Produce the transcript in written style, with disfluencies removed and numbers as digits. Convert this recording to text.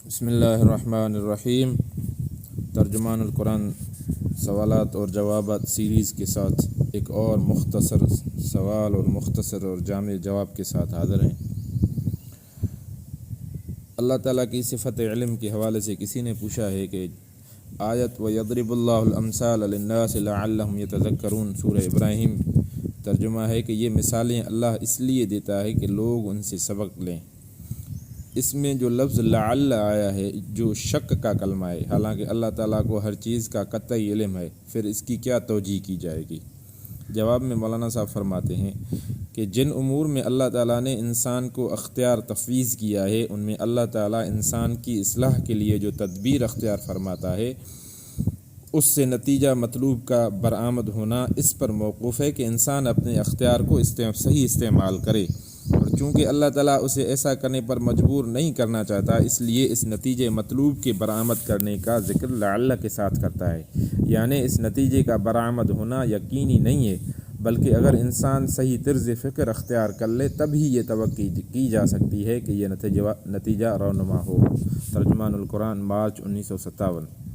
بسم اللہ الرحمن الرحیم۔ ترجمان القرآن سوالات اور جوابات سیریز کے ساتھ ایک اور مختصر سوال اور مختصر اور جامع جواب کے ساتھ حاضر ہیں۔ اللہ تعالیٰ کی صفت علم کے حوالے سے کسی نے پوچھا ہے کہ آیت وَيَضْرِبُ اللَّهُ الْأَمْثَالَ لِلنَّاسِ لَعَلَّهُمْ يَتَذَكَّرُونَ سورہ ابراہیم ترجمہ ہے کہ یہ مثالیں اللہ اس لیے دیتا ہے کہ لوگ ان سے سبق لیں۔ اس میں جو لفظ لعل آیا ہے جو شک کا کلمہ ہے، حالانکہ اللہ تعالیٰ کو ہر چیز کا قطعی علم ہے، پھر اس کی کیا توجیہ کی جائے گی؟ جواب میں مولانا صاحب فرماتے ہیں کہ جن امور میں اللہ تعالیٰ نے انسان کو اختیار تفویض کیا ہے، ان میں اللہ تعالیٰ انسان کی اصلاح کے لیے جو تدبیر اختیار فرماتا ہے، اس سے نتیجہ مطلوب کا برآمد ہونا اس پر موقوف ہے کہ انسان اپنے اختیار کو صحیح استعمال کرے، اور چونکہ اللہ تعالیٰ اسے ایسا کرنے پر مجبور نہیں کرنا چاہتا، اس لیے اس نتیجے مطلوب کے برآمد کرنے کا ذکر لعل کے ساتھ کرتا ہے، یعنی اس نتیجے کا برآمد ہونا یقینی نہیں ہے، بلکہ اگر انسان صحیح طرز فکر اختیار کر لے تب ہی یہ توقع کی جا سکتی ہے کہ یہ نتیجہ رونما ہو۔ ترجمان القرآن مارچ 1957۔